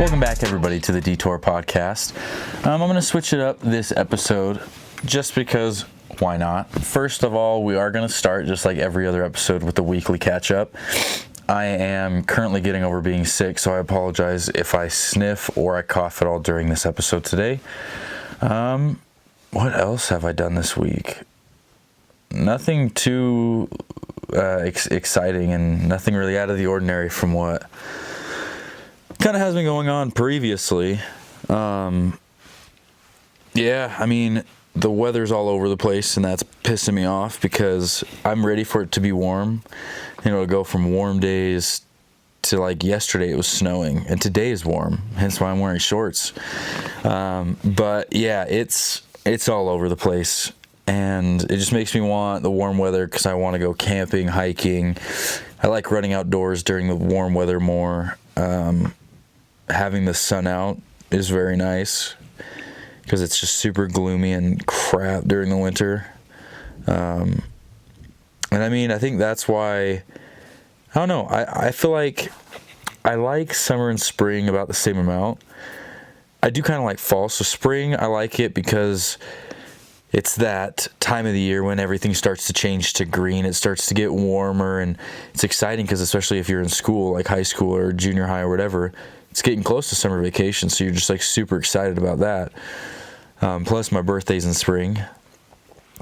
Welcome back, everybody, to the Detour Podcast. I'm going to switch it up this episode just because, why not? First of all, we are going to start, just like every other episode, with the weekly catch-up. I am currently getting over being sick, so I apologize if I sniff or I cough at all during this episode today. What else have I done this week? Nothing too exciting and nothing really out of the ordinary from what kind of has been going on previously. The weather's all over the place, and that's pissing me off because I'm ready for it to be warm. To go from warm days to like yesterday it was snowing, and today is warm, hence why I'm wearing shorts. But yeah, it's all over the place, and it just makes me want the warm weather because I want to go camping, hiking. I like running outdoors during the warm weather more. Having the sun out is very nice because it's just super gloomy and crap during the winter. I think that's why, I don't know, I feel like I like summer and spring about the same amount. I do kind of like fall. So spring, I like it because it's that time of the year when everything starts to change to green. It starts to get warmer, and it's exciting because especially if you're in school, like high school or junior high or whatever, it's getting close to summer vacation, so you're just like super excited about that. Plus my birthday's in spring.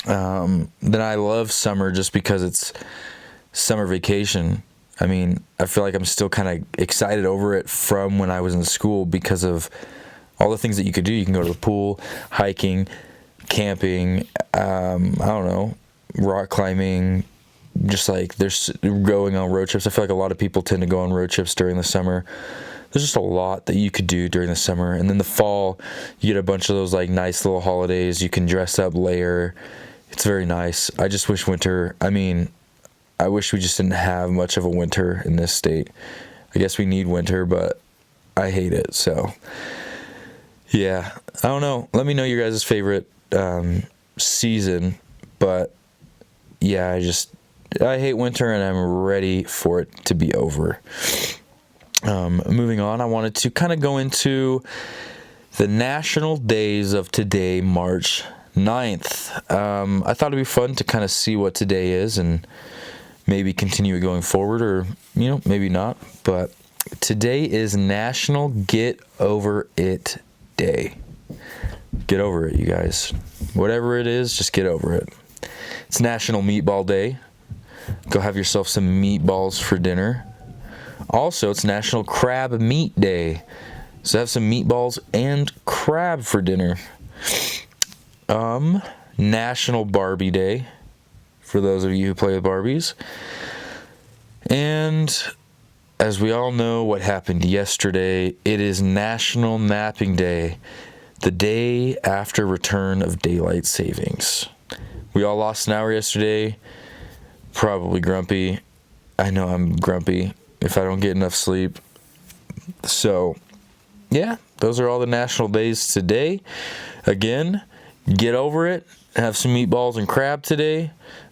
Then I love summer just because it's summer vacation. I feel like I'm still kind of excited over it from when I was in school because of all the things that you could do. You can go to the pool, hiking, camping, rock climbing, just like there's going on road trips. I feel like a lot of people tend to go on road trips during the summer. There's just a lot that you could do during the summer. And then the fall, you get a bunch of those like nice little holidays. You can dress up, layer. It's very nice. I just wish winter, I wish we just didn't have much of a winter in this state. I guess we need winter, but I hate it. So, yeah, I don't know. Let me know your guys' favorite season. But, yeah, I hate winter, and I'm ready for it to be over. Moving on, I wanted to kind of go into the national days of today, March 9th. I thought it'd be fun to kind of see what today is and maybe continue it going forward, or, maybe not. But today is National Get Over It Day. Get over it, you guys. Whatever it is, just get over it. It's National Meatball Day. Go have yourself some meatballs for dinner. Also, it's National Crab Meat Day. So have some meatballs and crab for dinner. National Barbie Day, for those of you who play with Barbies. And as we all know what happened yesterday, it is National Napping Day, the day after return of daylight savings. We all lost an hour yesterday. Probably grumpy. I know I'm grumpy if I don't get enough sleep. So, yeah, those are all the national days today. Again, get over it. Have some meatballs and crab today.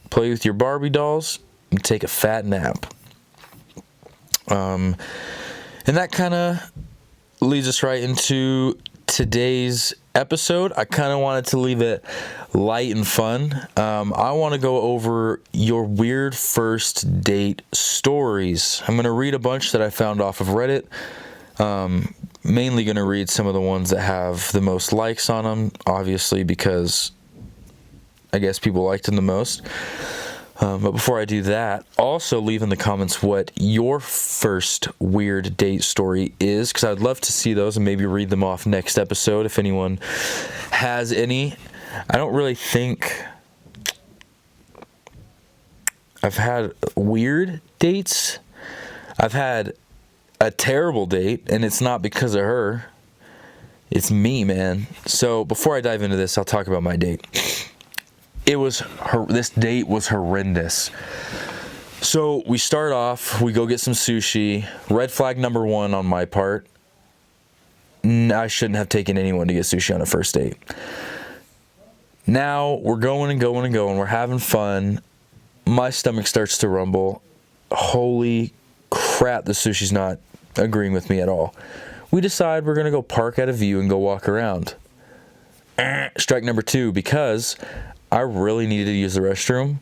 Play with your Barbie dolls and take a fat nap. And that kind of leads us right into today's episode. I kind of wanted to leave it light and fun. I want to go over your weird first date stories. I'm going to read a bunch that I found off of Reddit. Mainly going to read some of the ones that have the most likes on them, obviously, because I guess people liked them the most. But before I do that, also leave in the comments what your first weird date story is, because I'd love to see those and maybe read them off next episode if anyone has any. I don't really think I've had weird dates. I've had a terrible date, and it's not because of her. It's me, man. So before I dive into this, I'll talk about my date. This date was horrendous. So we start off, we go get some sushi. Red flag number one on my part. I shouldn't have taken anyone to get sushi on a first date. Now we're going and going and going. We're having fun. My stomach starts to rumble. Holy crap, the sushi's not agreeing with me at all. we decide we're going to go park at a view and go walk around. Strike number 2, because I really needed to use the restroom.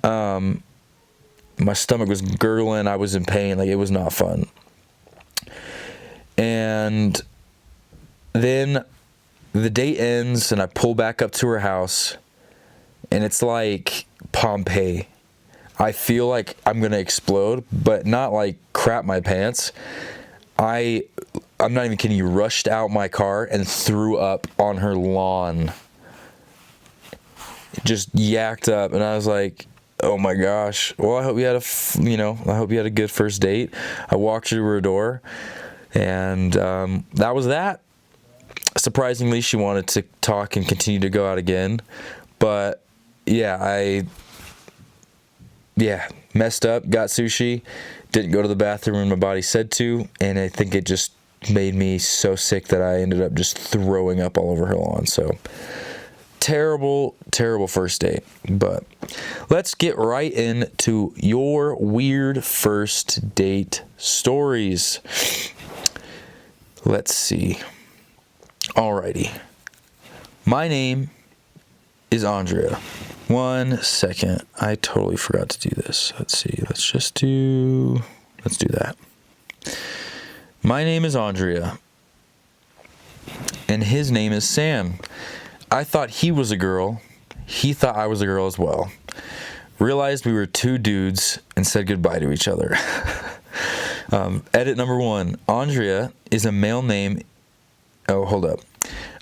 My stomach was gurgling. I was in pain. Like, it was not fun. And then the date ends and I pull back up to her house, and it's like Pompeii. I feel like I'm going to explode, but not like crap my pants. I'm not even kidding you, rushed out my car and threw up on her lawn. Just yacked up, and I was like, oh my gosh. Well, I hope you had a good first date. I walked her to her door, and that was that. Surprisingly, she wanted to talk and continue to go out again, but messed up, got sushi, didn't go to the bathroom when my body said to, and I think it just made me so sick that I ended up just throwing up all over her lawn. So terrible, terrible first date. But let's get right into your weird first date stories. Let's see. Alrighty. My name is Andrea. 1 second. I totally forgot to do this. Let's see. Let's do that. My name is Andrea, and his name is Sam. I thought he was a girl. He thought I was a girl as well. Realized we were 2 dudes and said goodbye to each other. Edit number 1. Andrea is a male name. Oh, hold up.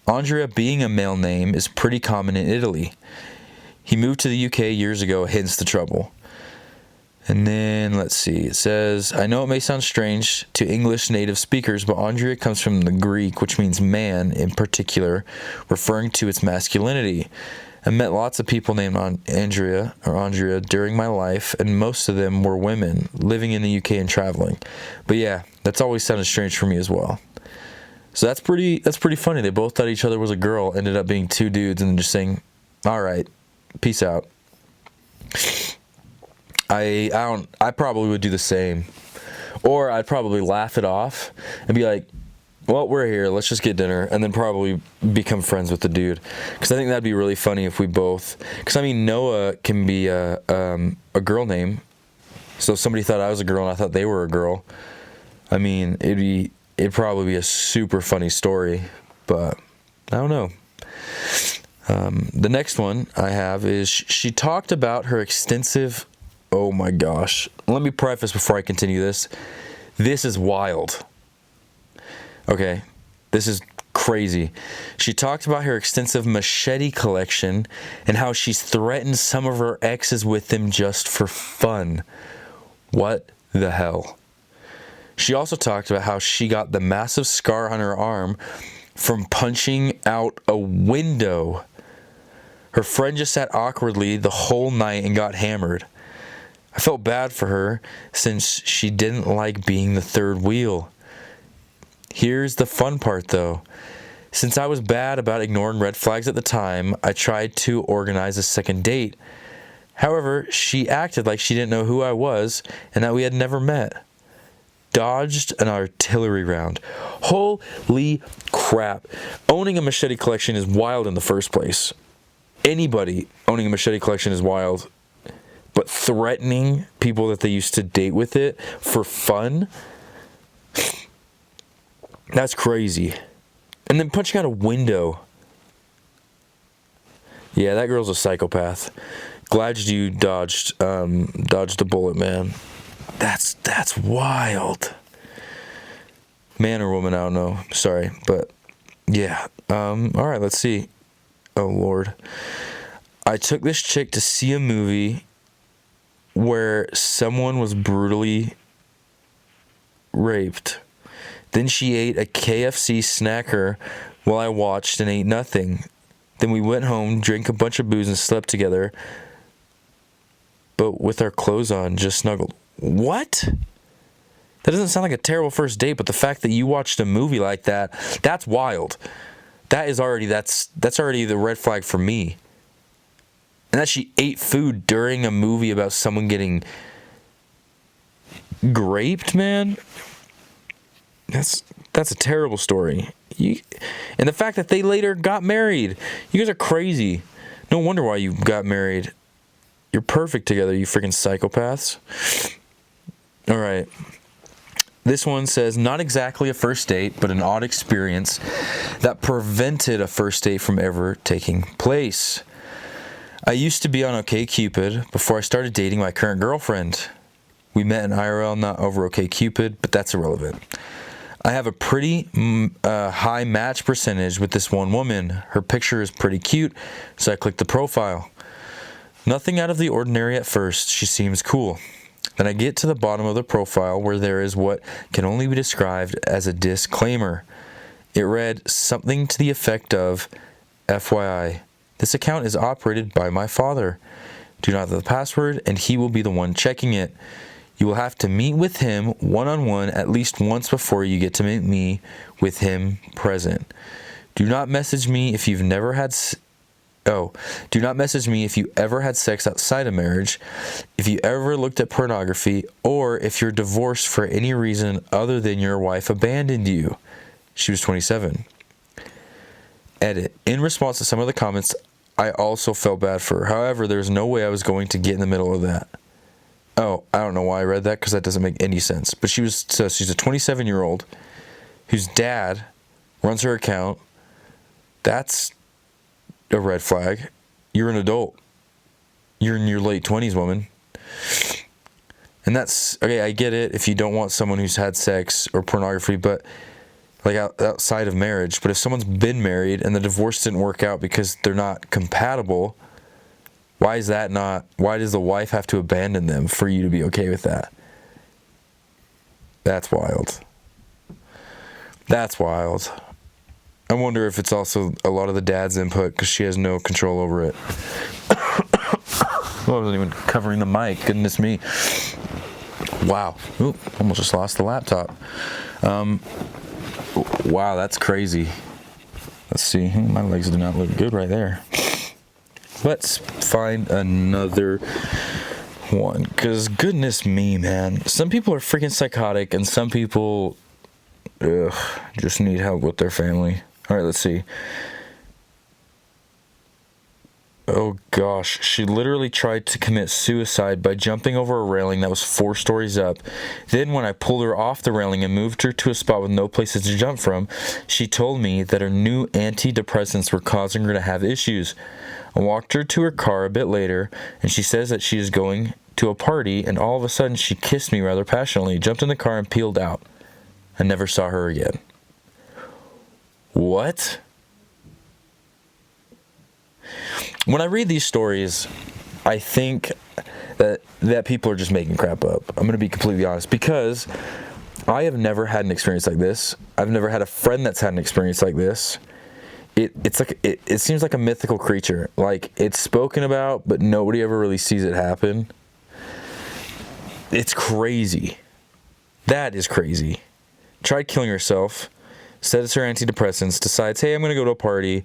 Andrea being a male name is pretty common in Italy. He moved to the UK years ago, hence the trouble. And then, let's see, it says, I know it may sound strange to English native speakers, but Andrea comes from the Greek, which means man in particular, referring to its masculinity. I met lots of people named Andrea during my life, and most of them were women living in the UK and traveling. But yeah, that's always sounded strange for me as well. So that's pretty funny. They both thought each other was a girl, ended up being 2 dudes, and then just saying, all right, peace out. I probably would do the same. Or I'd probably laugh it off and be like, well, we're here, let's just get dinner, and then probably become friends with the dude. Because I think that'd be really funny if we both... Because, I mean, Noah can be a girl name. So if somebody thought I was a girl and I thought they were a girl, I mean, it'd probably be a super funny story. But I don't know. The next one I have is she talked about her extensive... Oh my gosh. Let me preface before I continue this. This is wild. Okay, this is crazy. She talked about her extensive machete collection and how she's threatened some of her exes with them just for fun. What the hell? She also talked about how she got the massive scar on her arm from punching out a window. Her friend just sat awkwardly the whole night and got hammered. I felt bad for her since she didn't like being the third wheel. Here's the fun part though. Since I was bad about ignoring red flags at the time, I tried to organize a second date. However, she acted like she didn't know who I was and that we had never met. Dodged an artillery round. Holy crap. Owning a machete collection is wild in the first place. Anybody owning a machete collection is wild. But threatening people that they used to date with it for fun, that's crazy. And then punching out a window. Yeah, that girl's a psychopath. Glad you dodged the bullet, man. That's wild. Man or woman, I don't know. Sorry, but yeah. All right, let's see. Oh Lord. I took this chick to see a movie where someone was brutally raped. Then she ate a KFC snacker while I watched and ate nothing. Then we went home, drank a bunch of booze, and slept together. But with our clothes on, just snuggled. What? That doesn't sound like a terrible first date, but the fact that you watched a movie like that, that's wild. That's already the red flag for me. And that she ate food during a movie about someone getting raped, man. That's a terrible story. And the fact that they later got married. You guys are crazy. No wonder why you got married. You're perfect together, you freaking psychopaths. All right. This one says, not exactly a first date, but an odd experience that prevented a first date from ever taking place. I used to be on OkCupid before I started dating my current girlfriend. We met in IRL, not over OkCupid, but that's irrelevant. I have a pretty high match percentage with this one woman. Her picture is pretty cute, so I clicked the profile. Nothing out of the ordinary at first. She seems cool. Then I get to the bottom of the profile where there is what can only be described as a disclaimer. It read something to the effect of, FYI, this account is operated by my father. Do not have the password, and he will be the one checking it. You will have to meet with him one-on-one at least once before you get to meet me with him present. Do not message me if you've never had... do not message me if you ever had sex outside of marriage, if you ever looked at pornography, or if you're divorced for any reason other than your wife abandoned you. She was 27. Edit. In response to some of the comments, I also felt bad for her. However, there's no way I was going to get in the middle of that. Oh, I don't know why I read that because that doesn't make any sense. But she's a 27-year-old whose dad runs her account. That's a red flag. You're an adult. You're in your late 20s, woman. And that's okay. I get it if you don't want someone who's had sex or pornography, but like outside of marriage. But if someone's been married and the divorce didn't work out because they're not compatible, why is that not? Why does the wife have to abandon them for you to be okay with that? That's wild. That's wild. I wonder if it's also a lot of the dad's input because she has no control over it. Well, I wasn't even covering the mic. Goodness me. Wow. Oop, almost just lost the laptop. Wow, that's crazy. Let's see. My legs do not look good right there. Let's find another one. Because goodness me, man. Some people are freaking psychotic and some people just need help with their family. All right, let's see. Oh gosh, she literally tried to commit suicide by jumping over a railing that was 4 stories up. Then when I pulled her off the railing and moved her to a spot with no places to jump from, she told me that her new antidepressants were causing her to have issues. I walked her to her car a bit later, and she says that she is going to a party, and all of a sudden she kissed me rather passionately, jumped in the car, and peeled out. I never saw her again. What? When I read these stories, I think that people are just making crap up. I'm going to be completely honest, because I have never had an experience like this. I've never had a friend that's had an experience like this. It seems like a mythical creature. Like, it's spoken about, but nobody ever really sees it happen. It's crazy. That is crazy. Tried killing herself, said it's her antidepressants, decides, hey, I'm going to go to a party,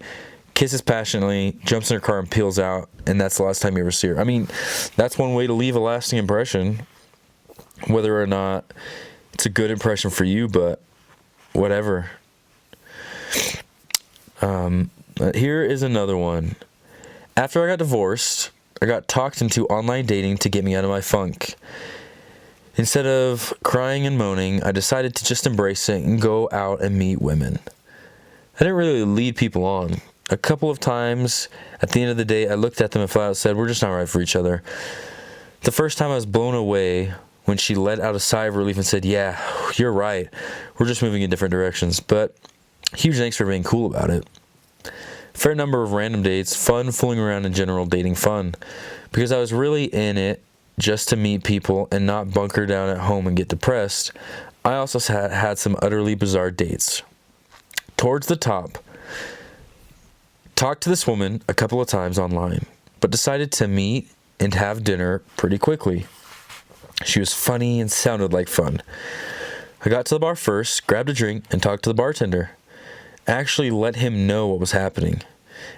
kisses passionately, jumps in her car and peels out, and that's the last time you ever see her. I mean, that's one way to leave a lasting impression, whether or not it's a good impression for you, but whatever. Here is another one. After I got divorced, I got talked into online dating to get me out of my funk. Instead of crying and moaning, I decided to just embrace it and go out and meet women. I didn't really lead people on. A couple of times, at the end of the day, I looked at them and flat out said, we're just not right for each other. The first time I was blown away when she let out a sigh of relief and said, yeah, you're right. We're just moving in different directions. But huge thanks for being cool about it. Fair number of random dates, fun, fooling around in general, dating fun. Because I was really in it just to meet people and not bunker down at home and get depressed. I also had some utterly bizarre dates. Towards the top, talked to this woman a couple of times online, but decided to meet and have dinner pretty quickly. She was funny and sounded like fun. I got to the bar first, grabbed a drink, and talked to the bartender. Actually let him know what was happening.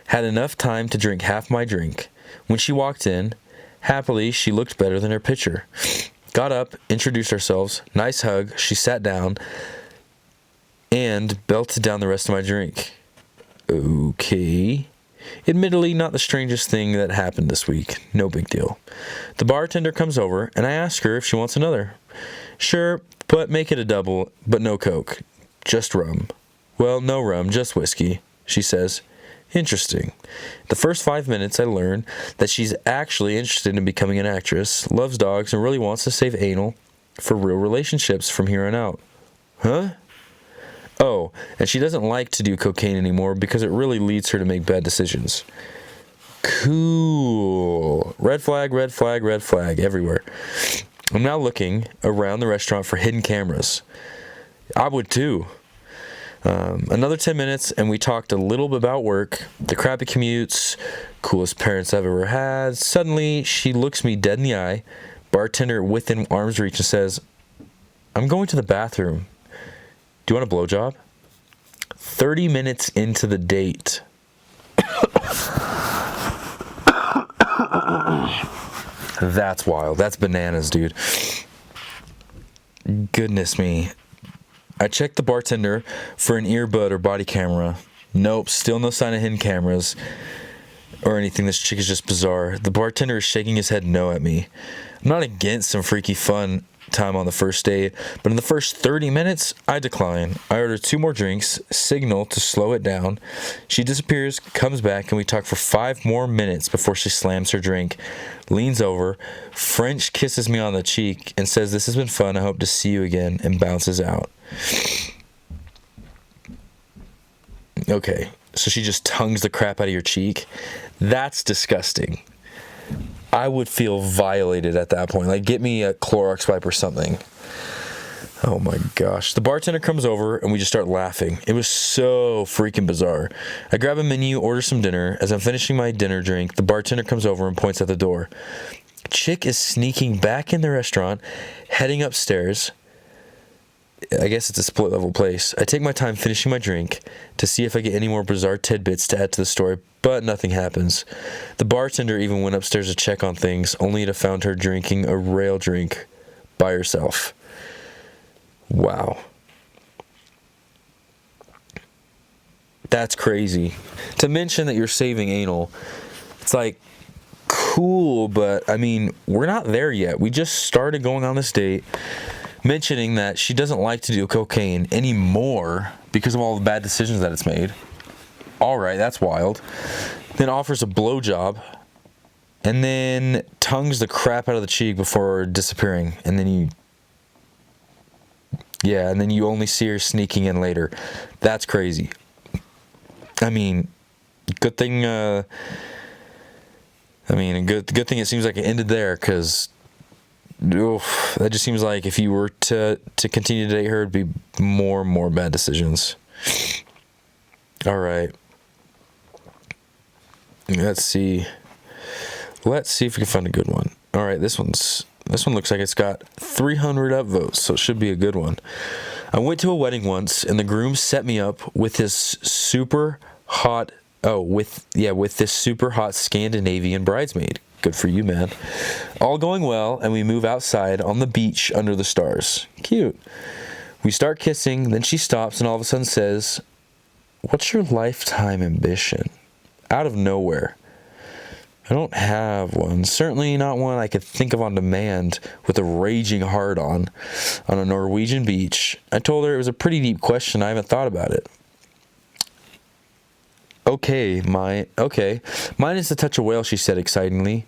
Had enough time to drink half my drink. When she walked in, happily, she looked better than her picture. Got up, introduced ourselves, nice hug, she sat down. and belted down the rest of my drink. Okay. Admittedly, not the strangest thing that happened this week. No big deal. The bartender comes over, and I ask her if she wants another. Sure, but make it a double, but no Coke. Just rum. Well, no rum, just whiskey, she says. Interesting. The first 5 minutes, I learn that she's actually interested in becoming an actress, loves dogs, and really wants to save anal for real relationships from here on out. Huh? Oh, and she doesn't like to do cocaine anymore because it really leads her to make bad decisions. Cool. Red flag, red flag, red flag everywhere. I'm now looking around the restaurant for hidden cameras. I would too. Another 10 minutes, and we talked a little bit about work, the crappy commutes, coolest parents I've ever had. Suddenly, she looks me dead in the eye, bartender within arm's reach, and says, I'm going to the bathroom. Do you want a blowjob? 30 minutes into the date. That's wild. That's bananas, dude. Goodness me. I checked the bartender for an earbud or body camera. Nope, still no sign of hidden cameras or anything. This chick is just bizarre. The bartender is shaking his head no at me. I'm not against some freaky fun time on the first date, but in the first 30 minutes, I decline. I order 2 more drinks, signal to slow it down. She disappears, comes back, and we talk for 5 more minutes before she slams her drink, leans over, French kisses me on the cheek, and says, this has been fun, I hope to see you again, and bounces out. Okay, so she just tongues the crap out of your cheek? That's disgusting. I would feel violated at that point. Like, get me a Clorox wipe or something. Oh my gosh. The bartender comes over and we just start laughing. It was so freaking bizarre. I grab a menu, order some dinner. As I'm finishing my dinner drink, the bartender comes over and points at the door. Chick is sneaking back in the restaurant, heading upstairs. I guess it's a split level place. I take my time finishing my drink to see if I get any more bizarre tidbits to add to the story, but nothing happens. The bartender even went upstairs to check on things, only to found her drinking a rail drink by herself. Wow. That's crazy. To mention that you're saving anal, it's like, cool, but I mean, we're not there yet. We just started going on this date, mentioning that she doesn't like to do cocaine anymore because of all the bad decisions that it's made. All right, that's wild. Then offers a blowjob, and then tongues the crap out of the cheek before disappearing, and then you only see her sneaking in later. That's crazy. I mean, good thing. A good thing it seems like it ended there, because that just seems like if you were to continue to date her, it'd be more and more bad decisions. All right. Let's see if we can find a good one. All right, this one looks like it's got 300 upvotes, so it should be a good one. I went to a wedding once, and the groom set me up with this super hot Scandinavian bridesmaid. Good for you, man. All going well, and we move outside on the beach under the stars. Cute. We start kissing, then she stops and all of a sudden says, "What's your lifetime ambition?" Out of nowhere. I don't have one. Certainly not one I could think of on demand with a raging hard-on a Norwegian beach. I told her it was a pretty deep question. I haven't thought about it. Mine is to touch a whale, she said excitingly.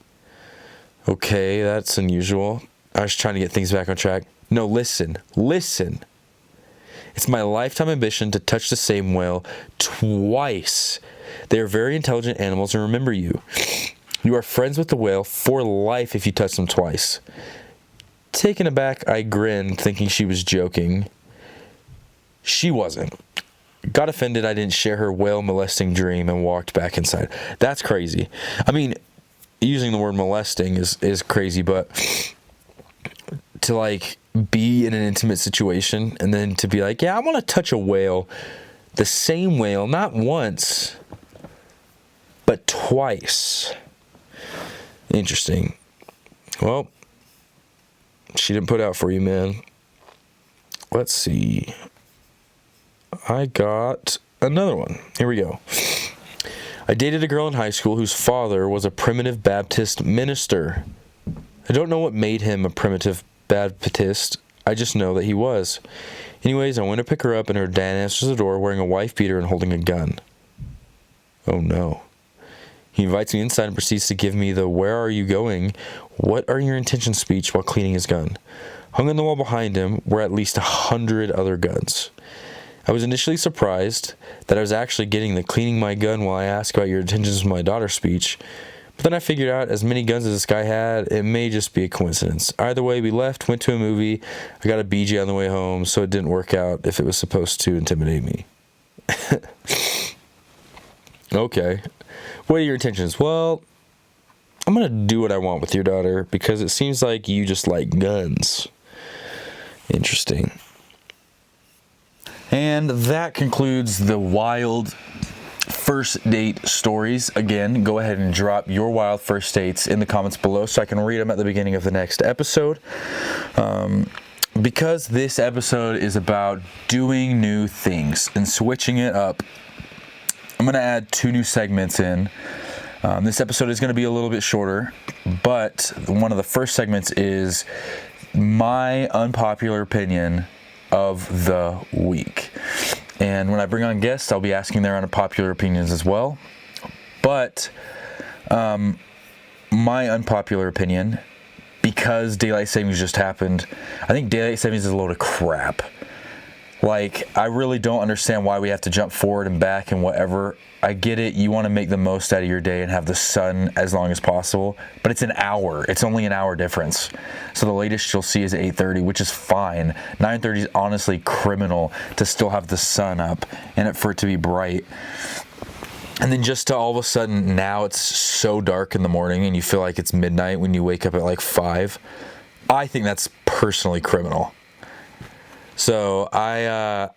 Okay, that's unusual. I was trying to get things back on track. No, listen. It's my lifetime ambition to touch the same whale twice. They are very intelligent animals and remember you. You are friends with the whale for life if you touch them twice. Taken aback, I grinned, thinking she was joking. She wasn't. Got offended I didn't share her whale molesting dream and walked back inside. That's crazy. I mean, using the word molesting is crazy, but to like be in an intimate situation and then to be like, yeah, I want to touch a whale, the same whale, not once, but twice. Interesting. Well, she didn't put out for you, man. Let's see. I got another one. Here we go. I dated a girl in high school whose father was a primitive Baptist minister. I don't know what made him a primitive Baptist. I just know that he was. Anyways, I went to pick her up, and her dad answers the door wearing a wife beater and holding a gun. Oh no. He invites me inside and proceeds to give me the "where are you going? What are your intentions?" speech while cleaning his gun. Hung on the wall behind him were at least 100 other guns. I was initially surprised that I was actually getting the "cleaning my gun while I ask about your intentions with my daughter" speech, but then I figured out as many guns as this guy had, it may just be a coincidence. Either way, we left, went to a movie. I got a BJ on the way home, so it didn't work out if it was supposed to intimidate me. Okay. What are your intentions? Well, I'm going to do what I want with your daughter because it seems like you just like guns. Interesting. And that concludes the wild first date stories. Again, go ahead and drop your wild first dates in the comments below so I can read them at the beginning of the next episode. Because this episode is about doing new things and switching it up, I'm going to add 2 new segments in. This episode is going to be a little bit shorter, but one of the first segments is my unpopular opinion of the week. And when I bring on guests, I'll be asking their unpopular opinions as well. But my unpopular opinion, because daylight savings just happened, I think daylight savings is a load of crap. Like, I really don't understand why we have to jump forward and back and whatever. I get it. You want to make the most out of your day and have the sun as long as possible. But it's an hour. It's only an hour difference. So the latest you'll see is 8:30, which is fine. 9:30 is honestly criminal to still have the sun up and for it to be bright. And then just to all of a sudden now it's so dark in the morning and you feel like it's midnight when you wake up at like 5. I think that's personally criminal. So I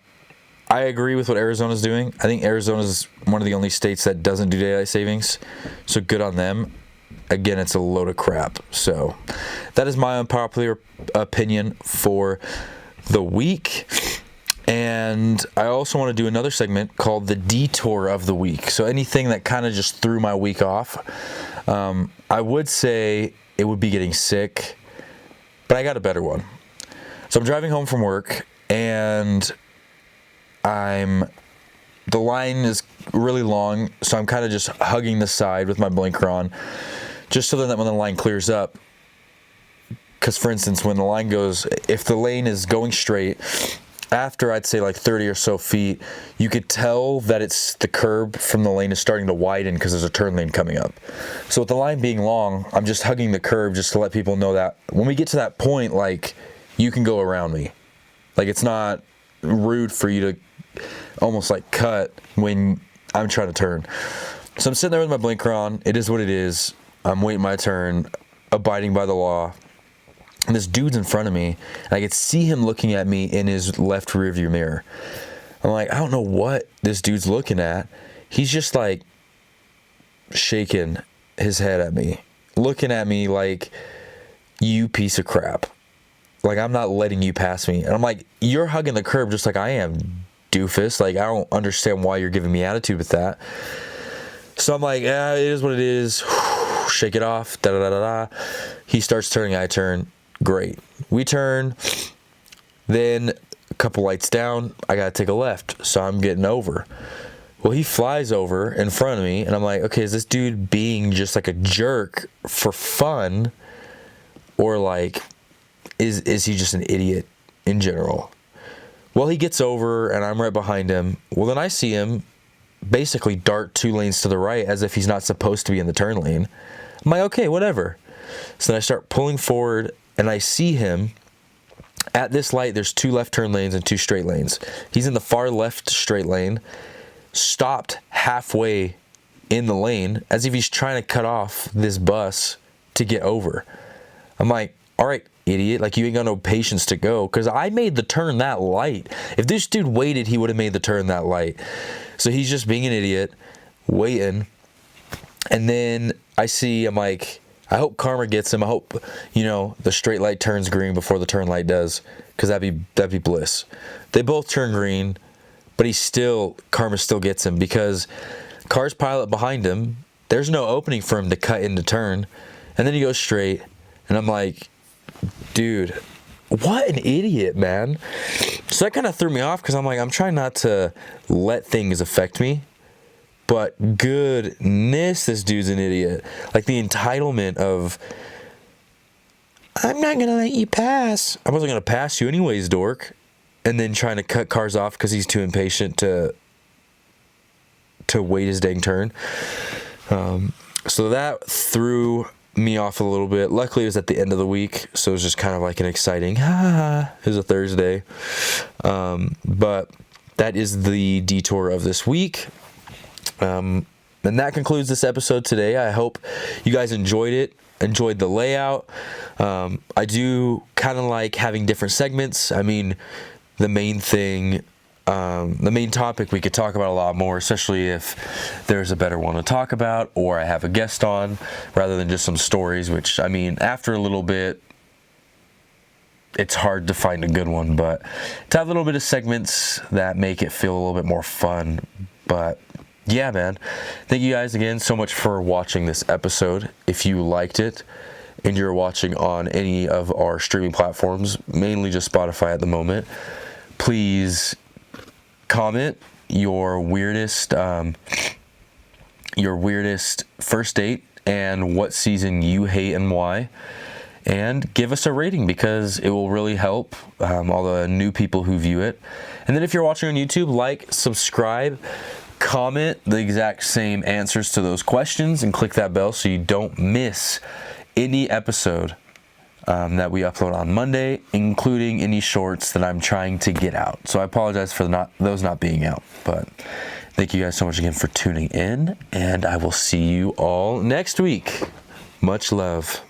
agree with what Arizona's doing. I think Arizona's one of the only states that doesn't do daylight savings. So good on them. Again, it's a load of crap. So that is my unpopular opinion for the week. And I also want to do another segment called the Detour of the Week. So anything that kind of just threw my week off. I would say it would be getting sick, but I got a better one. So I'm driving home from work, and the line is really long, so I'm kind of just hugging the side with my blinker on, just so that when the line clears up, because for instance, when the line goes, if the lane is going straight, after I'd say like 30 or so feet, you could tell that it's the curb from the lane is starting to widen because there's a turn lane coming up. So with the line being long, I'm just hugging the curb just to let people know that when we get to that point, like, you can go around me. Like, it's not rude for you to almost like cut when I'm trying to turn. So I'm sitting there with my blinker on. It is what it is. I'm waiting my turn, abiding by the law. And this dude's in front of me, and I could see him looking at me in his left rearview mirror. I'm like, I don't know what this dude's looking at. He's just like shaking his head at me, looking at me like, you piece of crap. Like, I'm not letting you pass me. And I'm like, you're hugging the curb just like I am, doofus. Like, I don't understand why you're giving me attitude with that. So I'm like, yeah, it is what it is. Shake it off. Da da da da. He starts turning. I turn. Great. We turn. Then a couple lights down, I got to take a left. So I'm getting over. Well, he flies over in front of me. And I'm like, okay, is this dude being just like a jerk for fun? Or like, is he just an idiot in general? Well, he gets over and I'm right behind him. Well, then I see him basically dart 2 lanes to the right as if he's not supposed to be in the turn lane. I'm like, okay, whatever. So then I start pulling forward and I see him at this light. There's 2 left turn lanes and 2 straight lanes. He's in the far left straight lane, stopped halfway in the lane as if he's trying to cut off this bus to get over. I'm like, all right, idiot, like, you ain't got no patience to go, because I made the turn that light. If this dude waited, he would have made the turn that light. So he's just being an idiot, waiting. And then I'm like, I hope karma gets him. I hope, the straight light turns green before the turn light does, because that'd be bliss. They both turn green, but karma still gets him because cars pile up behind him. There's no opening for him to cut into turn, and then he goes straight. And I'm like, dude, what an idiot, man. So that kind of threw me off because I'm trying not to let things affect me. But goodness, this dude's an idiot. Like the entitlement of, I'm not going to let you pass. I wasn't going to pass you anyways, dork. And then trying to cut cars off because he's too impatient to wait his dang turn. So that threw me off a little bit. Luckily, it was at the end of the week, so it was just kind of like an exciting, it was a Thursday. But that is the detour of this week. And that concludes this episode today. I hope you guys enjoyed it, enjoyed the layout. I do kind of like having different segments. I mean, the main topic we could talk about a lot more, especially if there's a better one to talk about or I have a guest on rather than just some stories, which, I mean, after a little bit, it's hard to find a good one, but to have a little bit of segments that make it feel a little bit more fun. But yeah, man, thank you guys again so much for watching this episode. If you liked it and you're watching on any of our streaming platforms, mainly just Spotify at the moment, please comment your weirdest first date and what season you hate and why, and give us a rating because it will really help all the new people who view it. And then if you're watching on YouTube, like, subscribe, comment the exact same answers to those questions, and click that bell so you don't miss any episode that we upload on Monday, including any shorts that I'm trying to get out. So I apologize for those not being out, but thank you guys so much again for tuning in, and I will see you all next week. Much love.